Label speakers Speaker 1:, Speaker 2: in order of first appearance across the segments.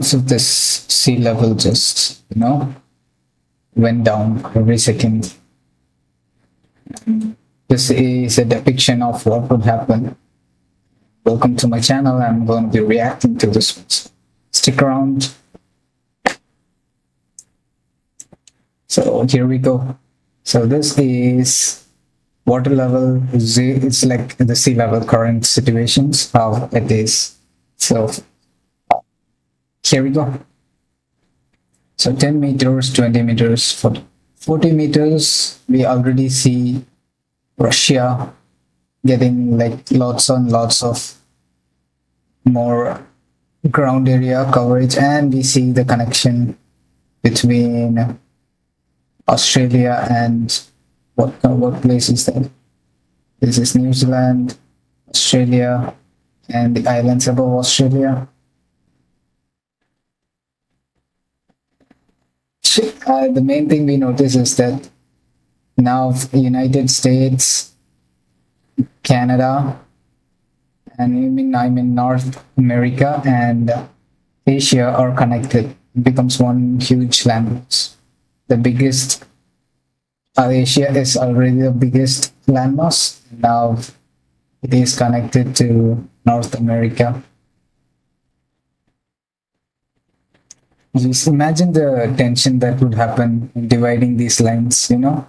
Speaker 1: So this sea level just, went down every second. This is a depiction of what would happen. Welcome to my channel. I'm going to be reacting to this. Stick around. So here we go. So this is water level. It's like the sea level current situations, how it is. So here we go. So 10 meters, 20 meters, 40 meters, we already see Russia getting like lots and lots of more ground area coverage, and we see the connection between Australia and what place is that? This is New Zealand, Australia, and the islands above Australia. The main thing we notice is that now United States, Canada, and I mean North America and Asia are connected. It becomes one huge landmass. The biggest Asia is already the biggest landmass. Now it is connected to North America. Just imagine the tension that would happen in dividing these lines. You know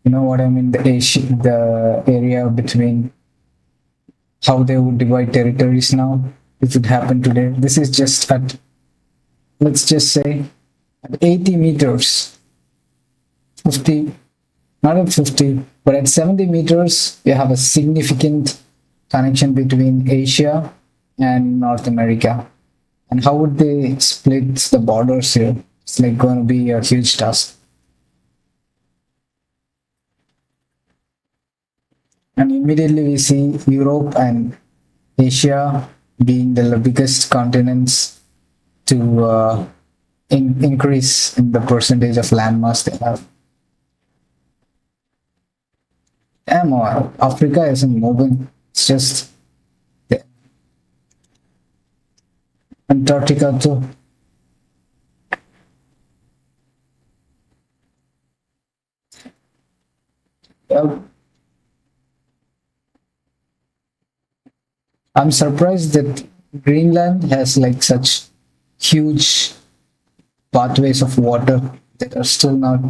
Speaker 1: what I mean. The area between how they would divide territories now. If it happened today, this is just at, let's just say, at 80 meters, 50, not at 50, but at 70 meters, you have a significant connection between Asia and North America. And how would they split the borders here? It's like going to be a huge task. And immediately we see Europe and Asia being the biggest continents to increase in the percentage of landmass they have. Damn, Africa isn't moving. It's just the Antarctica too. Yeah, I'm surprised that Greenland has like such huge pathways of water that are still not.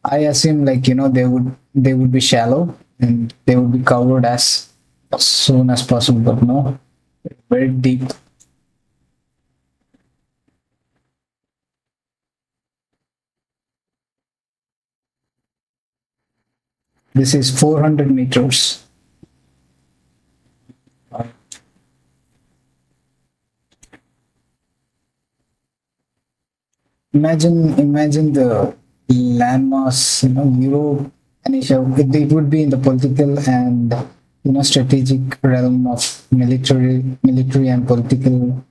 Speaker 1: I assume like they would be shallow and they would be covered as soon as possible, but no, very deep. This is 400 meters. Imagine the landmass, Europe and Asia. It would be in the political and strategic realm of military and political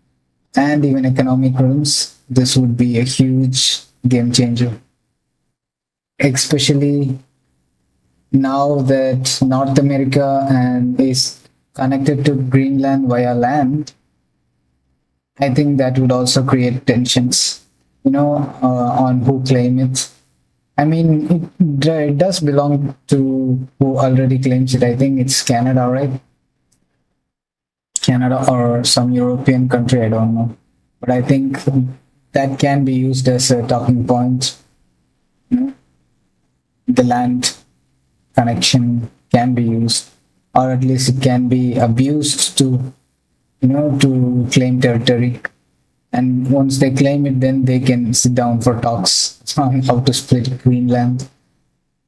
Speaker 1: and even economic realms. This would be a huge game changer, especially now that North America and is connected to Greenland via land. I think that would also create tensions, on who claim it. I mean, it does belong to who already claims it. I think it's Canada, right? Canada or some European country, I don't know. But I think that can be used as a talking point. You know, the land connection can be used, or at least it can be abused to claim territory. And once they claim it, then they can sit down for talks on how to split Greenland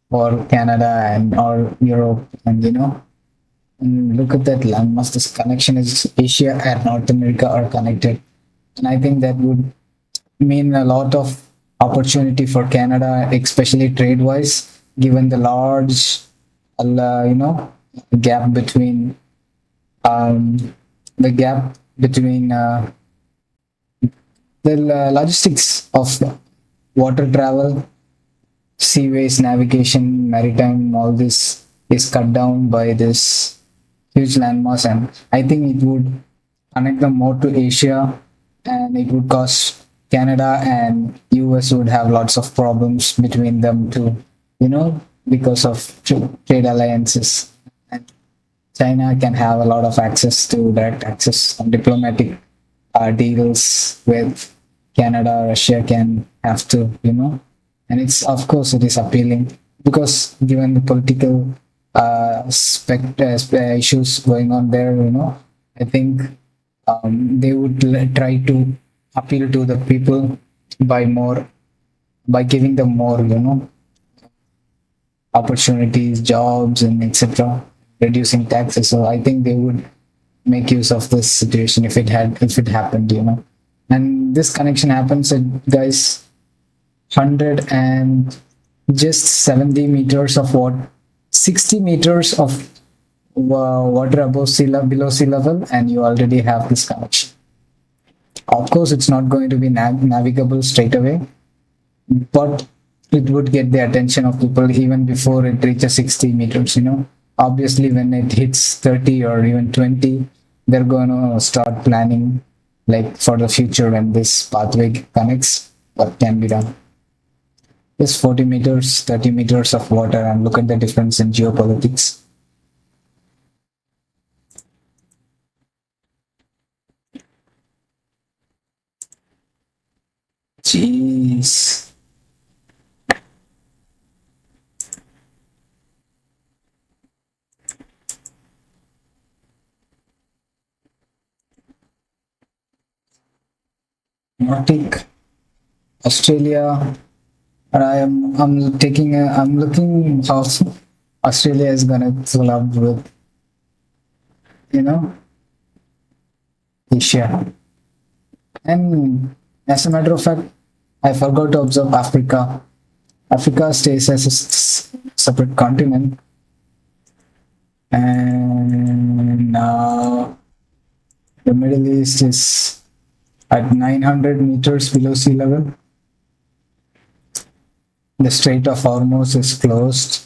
Speaker 1: or Canada and or Europe, and look at that landmass. This connection is Asia and North America are connected, and I think that would mean a lot of opportunity for Canada, especially trade wise, given the large, gap between the gap between the logistics of water travel, seaways navigation, maritime, all this is cut down by this huge landmass, and I think it would connect them more to Asia, and it would cause Canada and US would have lots of problems between them too, because of trade alliances. And China can have a lot of access to direct access on diplomatic deals with Canada. Russia can have to, and it's of course it is appealing because given the political issues going on there, I think they would try to appeal to the people by more by giving them more, opportunities, jobs, and etc. Reducing taxes. So I think they would make use of this situation if it happened, And this connection happens at guys 100 and just 70 meters of what 60 meters of water above below sea level, and you already have this connection. Of course, it's not going to be navigable straight away, but it would get the attention of people even before it reaches 60 meters, Obviously, when it hits 30 or even 20, they're going to start planning like for the future when this pathway connects, what can be done. It's 40 meters, 30 meters of water, and look at the difference in geopolitics. Jeez. Arctic, Australia, and I'm looking how Australia is gonna collab with, you know, Asia. And as a matter of fact, I forgot to observe Africa. Africa stays as a separate continent, and the Middle East is at 900 meters below sea level. The Strait of Hormuz is closed.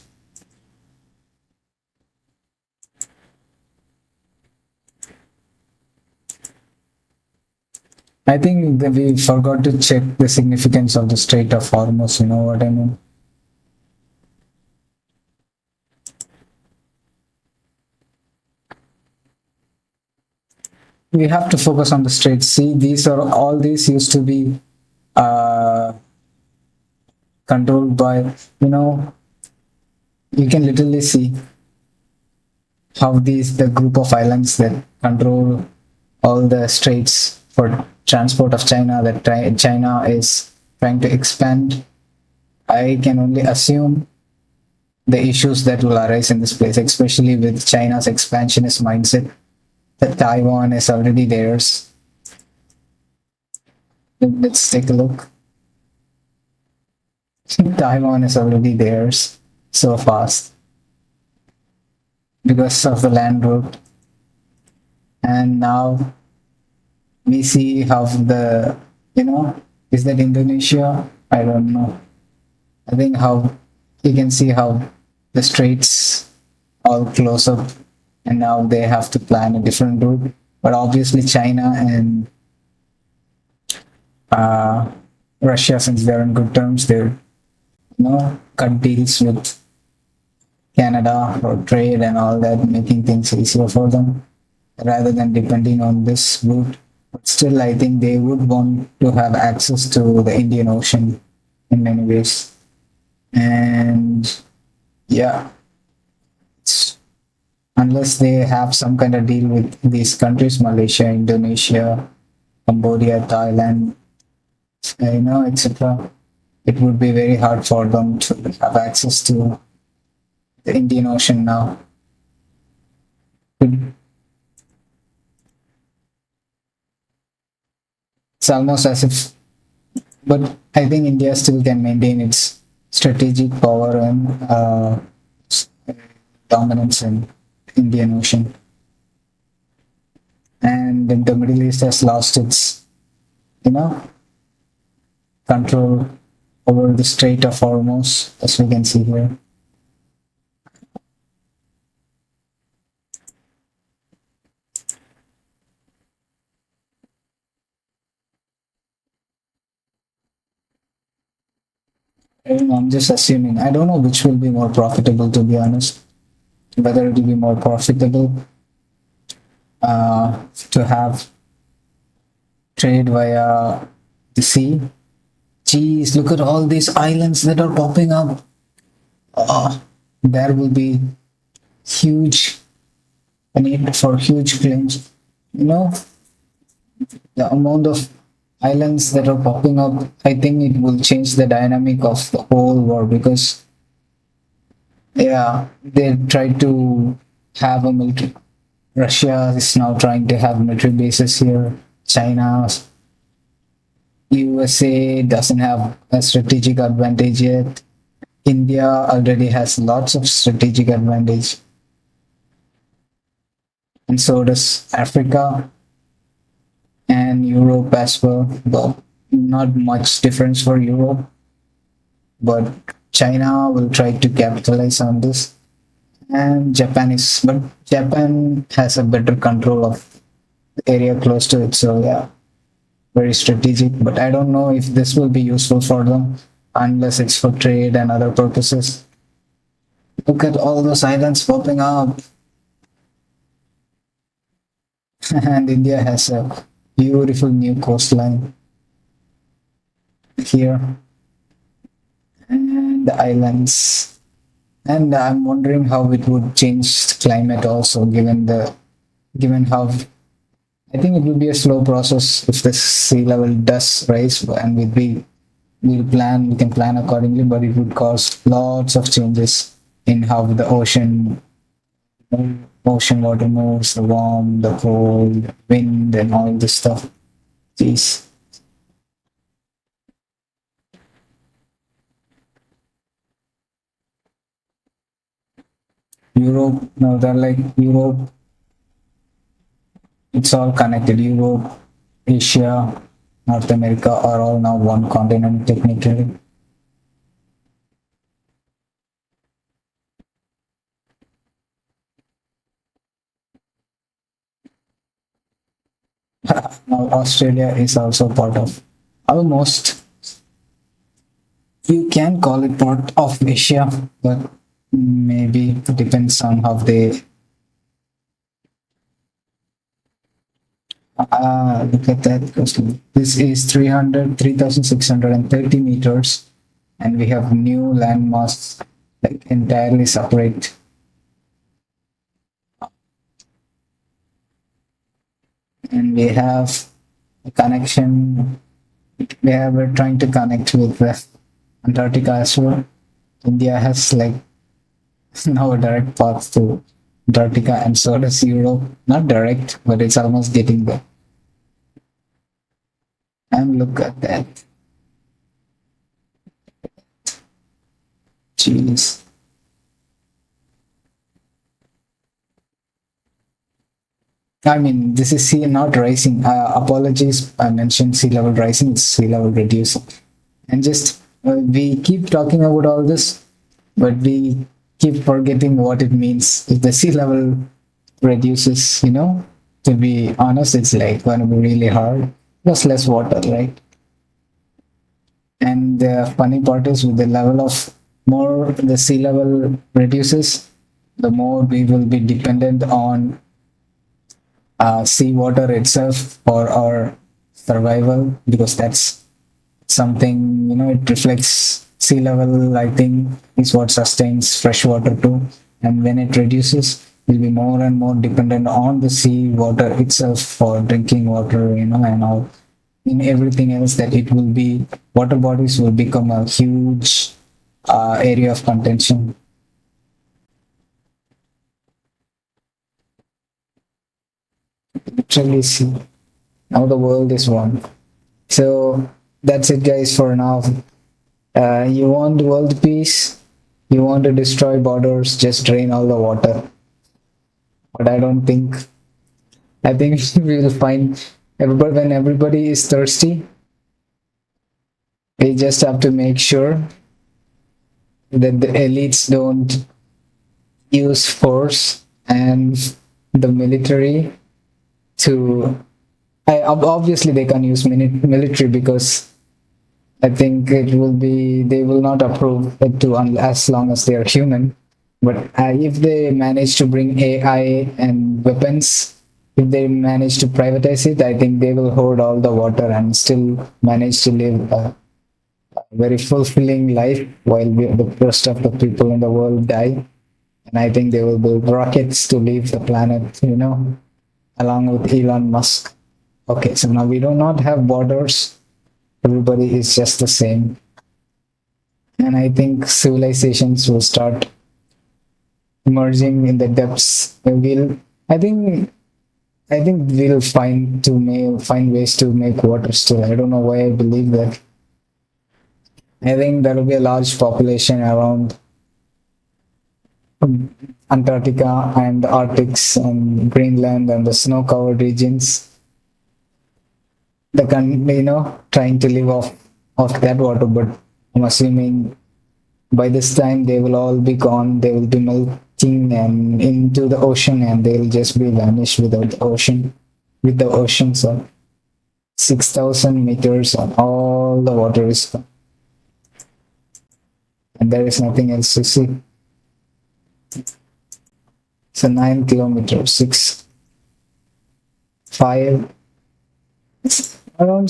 Speaker 1: I think that we forgot to check the significance of the Strait of Hormuz. You know what I mean? We have to focus on the straits. See, these used to be uh, controlled by, you know, you can literally see how the group of islands that control all the straits for transport of China that China is trying to expand. I can only assume the issues that will arise in this place, especially with China's expansionist mindset. That Taiwan is already theirs. Let's take a look. Taiwan is already theirs so fast because of the land route. And now we see how is that Indonesia? I don't know. I think how you can see how the straits all close up, and now they have to plan a different route. But obviously, China and uh, Russia, since they're on good terms, they're cut deals with Canada for trade and all that, making things easier for them rather than depending on this route. But still, I think they would want to have access to the Indian Ocean in many ways. And yeah, unless they have some kind of deal with these countries, Malaysia, Indonesia, Cambodia, Thailand, etc., it would be very hard for them to have access to the Indian Ocean now. It's almost as if, but I think India still can maintain its strategic power and dominance in Indian Ocean. And the Middle East has lost its, you know, control over the Strait of Hormuz, as we can see here. I don't know, I'm just assuming. I don't know which will be more profitable, to be honest. Whether it will be more profitable to have trade via the sea. Geez, look at all these islands that are popping up. There will be huge a need for huge claims. You know, the amount of islands that are popping up, I think it will change the dynamic of the whole war because, yeah, they try to have a military. Russia is now trying to have military bases here. China, USA doesn't have a strategic advantage yet. India already has lots of strategic advantage, and so does Africa and Europe as well. Though not much difference for Europe, but China will try to capitalize on this, and Japan has a better control of the area close to it. So yeah, very strategic. But I don't know if this will be useful for them unless it's for trade and other purposes. Look at all those islands popping up, and India has a beautiful new coastline here, and the islands. And I'm wondering how it would change climate also, given how I think it will be a slow process if the sea level does rise, and we can plan accordingly, but it would cause lots of changes in how the ocean water moves, the warm, the cold, wind, and all this stuff. Jeez. Europe, no, they're like Europe, it's all connected. Europe, Asia, North America are all now one continent technically. Now Australia is also part of almost, you can call it part of Asia, but maybe it depends on how they look at that coastline. This is 3,630 meters, and we have new landmass like entirely separate. And we have a connection. We're trying to connect with the Antarctica as well. India has like now a direct path to Antarctica, and so does Europe. Not direct, but it's almost getting there. And look at that. Jeez. I mean, this is sea not rising. Apologies, I mentioned sea level rising, it's sea level reducing. And just we keep talking about all this, but we keep forgetting what it means. If the sea level reduces, to be honest, it's like going to be really hard. There's less water, right? And the funny part is with the level of more the sea level reduces, the more we will be dependent on seawater itself for our survival, because that's something, it reflects sea level, I think, is what sustains freshwater too. And when it reduces, we'll be more and more dependent on the seawater itself for drinking water, and all in everything else, that it will be water bodies will become a huge area of contention. Literally see, now the world is one. So that's it, guys, for now. You want world peace, you want to destroy borders, just drain all the water. But I think we will find everybody, when everybody is thirsty, we just have to make sure that the elites don't use force and the military to. Obviously they can use military because I think it will be, they will not approve it to as long as they are human. But if they manage to bring AI and weapons, if they manage to privatize it, I think they will hoard all the water and still manage to live a very fulfilling life while the rest of the people in the world die. And I think they will build rockets to leave the planet, along with Elon Musk. Okay, so now we do not have borders. Everybody is just the same. And I think civilizations will start emerging in the depths. I think, I think we'll find ways to make water still. I don't know why I believe that. I think there will be a large population around Antarctica and the Arctics and Greenland and the snow-covered regions. The trying to live off that water, but I'm assuming by this time they will all be gone. They will be melting and into the ocean, and they'll just be vanished without the ocean. With the ocean, so 6,000 meters, and all the water is gone, and there is nothing else to see. So 9 kilometers, six, five, around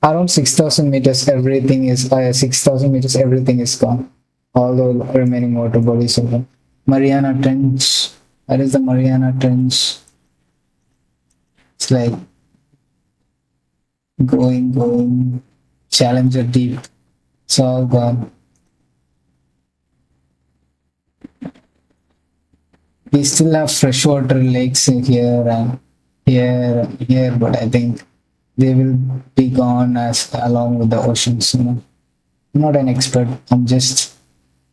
Speaker 1: around 6,000 meters. Everything is 6,000 meters. Everything is gone. All the remaining water bodies are gone. Mariana Trench. That is the Mariana Trench. It's like going. Challenger Deep. It's all gone. We still have freshwater lakes in here and here, but I think they will be gone as along with the oceans. I'm not an expert. I'm just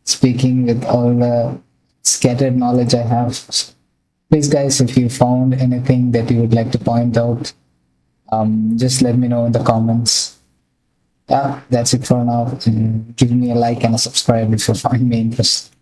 Speaker 1: speaking with all the scattered knowledge I have. Please, guys, if you found anything that you would like to point out, just let me know in the comments. Yeah, that's it for now. Give me a like and a subscribe if you find me interesting.